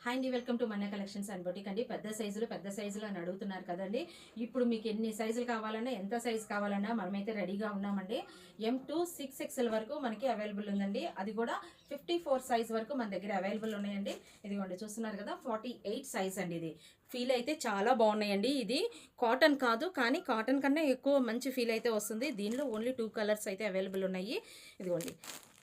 Hi అండి, welcome to Manna collections and boutique అండి. పెద్ద సైజులు అని అడుగుతున్నారు కదండి. ఇప్పుడు మీకు ఎన్ని సైజులు కావాలన్నా, ఎంత సైజు కావాలన్నా మనమైతే రెడీగా ఉన్నామండి. M2 6XL వరకు మనకి అవైలబుల్ ఉందండి. అది కూడా 54 సైజ్ వరకు మన దగ్గర అవైలబుల్ ఉన్నాయండి. ఇదిగోండి చూస్తున్నారు కదా, 48 సైజ్ అండి. ఇది ఫీల్ అయితే చాలా బాగున్నాయండి. ఇది కాటన్ కాదు, కానీ కాటన్ కన్నా ఎక్కువ మంచి ఫీల్ అయితే వస్తుంది. దీనిలో ఓన్లీ 2 కలర్స్ అయితే అవైలబుల్ ఉన్నాయి. ఇదిగోండి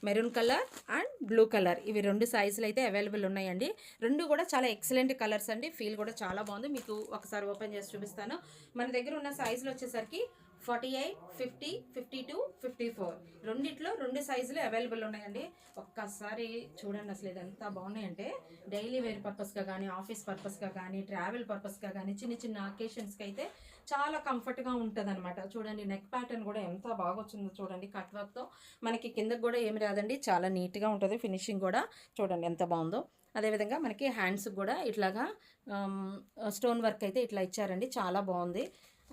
maroon colour and blue colour, ఇవి 2 సైజులు అయితే అవైలబుల్ ఉన్నాయండి. 2 కూడా చాలా ఎక్సలెంట్ కలర్స్ అండి. ఫీల్ కూడా చాలా బాగుంది. మీకు ఒకసారి ఓపెన్ చేసి చూపిస్తాను. మన దగ్గర ఉన్న సైజులు వచ్చేసరికి 48, 50, 52, 54 రెండిట్లో 2 సైజులు అవైలబుల్ ఉన్నాయండి. ఒక్కసారి చూడండి, అసలు ఇది ఎంత బాగున్నాయంటే డైలీ వేర్ పర్పస్గా కానీ, ఆఫీస్ పర్పస్గా కానీ, ట్రావెల్ పర్పస్గా కానీ, చిన్న చిన్న అకేషన్స్కి అయితే చాలా కంఫర్ట్గా ఉంటుంది అనమాట. చూడండి, నెక్ ప్యాటర్న్ కూడా ఎంత బాగా వచ్చిందో చూడండి. కట్ వర్క్తో మనకి కిందకు కూడా ఏమి రాదండి, చాలా నీట్గా ఉంటుంది. ఫినిషింగ్ కూడా చూడండి ఎంత బాగుందో. అదేవిధంగా మనకి హ్యాండ్స్కి కూడా ఇట్లాగా స్టోన్ వర్క్ అయితే ఇట్లా ఇచ్చారండి, చాలా బాగుంది.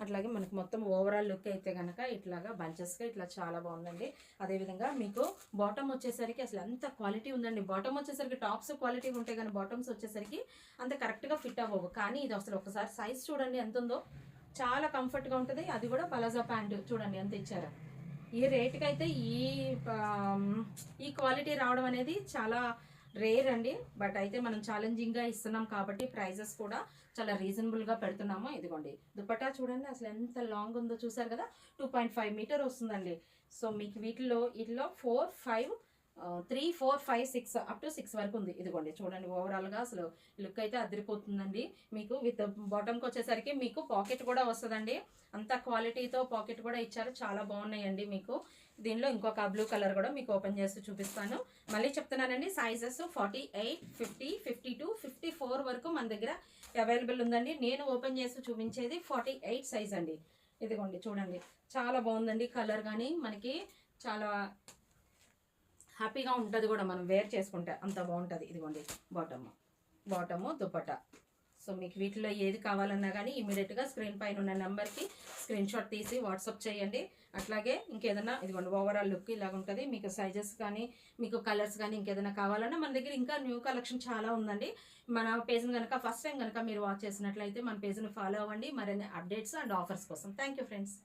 అట్లాగే మనకి మొత్తం ఓవరాల్ లుక్ అయితే కనుక ఇట్లాగా బంచెస్గా ఇట్లా చాలా బాగుందండి. అదేవిధంగా మీకు బాటమ్ వచ్చేసరికి అసలు ఎంత క్వాలిటీ ఉందండి. బాటమ్ వచ్చేసరికి టాప్స్ క్వాలిటీ ఉంటాయి, కానీ బాటమ్స్ వచ్చేసరికి అంత కరెక్ట్గా ఫిట్ అవ్వవు. కానీ ఇది అసలు ఒకసారి సైజ్ చూడండి ఎంత ఉందో, చాలా కంఫర్ట్గా ఉంటుంది. అది కూడా పలాజా ప్యాంటు చూడండి ఎంత ఇచ్చారో. ఈ రేట్కి అయితే ఈ క్వాలిటీ రావడం అనేది చాలా రేర్ అండి. బట్ అయితే మనం ఛాలెంజింగ్గా ఇస్తున్నాం కాబట్టి ప్రైజెస్ కూడా చాలా రీజనబుల్గా పెడుతున్నాము. ఇదిగోండి దుపట్టా చూడండి అసలు ఎంత లాంగ్ ఉందో, చూసారు కదా, 2.5 మీటర్ వస్తుందండి. సో మీకు వీటిలో 4, 5, 3, 4, 5, 6 అప్ టు 6 వరకు ఉంది. ఇదిగోండి చూడండి, ఓవరాల్గా అసలు లుక్ అయితే అదిరిపోతుందండి. మీకు విత్ బాటమ్కి వచ్చేసరికి మీకు పాకెట్ కూడా వస్తుందండి. అంత క్వాలిటీతో పాకెట్ కూడా ఇచ్చారు, చాలా బాగున్నాయండి. మీకు దీనిలో ఇంకొక బ్లూ కలర్ కూడా మీకు ఓపెన్ చేసి చూపిస్తాను. మళ్ళీ చెప్తున్నానండి, సైజెస్ 48, 50, 52, 54 వరకు మన దగ్గర అవైలబుల్ ఉందండి. నేను ఓపెన్ చేసి చూపించేది 48 సైజ్ అండి. ఇదిగోండి చూడండి, చాలా బాగుందండి. కలర్ కానీ మనకి చాలా హ్యాపీగా ఉంటుంది కూడా, మనం వేర్ చేసుకుంటే అంత బాగుంటుంది. ఇదిగోండి బాటము దుపట్టా. సో మీకు వీటిలో ఏది కావాలన్నా కానీ ఇమీడియట్గా స్క్రీన్ పైన ఉన్న నెంబర్కి స్క్రీన్ షాట్ తీసి వాట్సాప్ చేయండి. అట్లాగే ఇంకేదైనా ఇదిగోండి ఓవరాల్ లుక్ ఇలాగ ఉంటుంది. మీకు సైజెస్ కానీ, మీకు కలర్స్ కానీ ఇంకేదైనా కావాలన్నా మన దగ్గర ఇంకా న్యూ కలెక్షన్ చాలా ఉందండి. మన పేజ్ని కనుక ఫస్ట్ టైం కనుక మీరు వాచ్ చేసినట్లయితే మన పేజ్ని ఫాలో అవ్వండి మరిన్ని అప్డేట్స్ అండ్ ఆఫర్స్ కోసం. Thank you friends.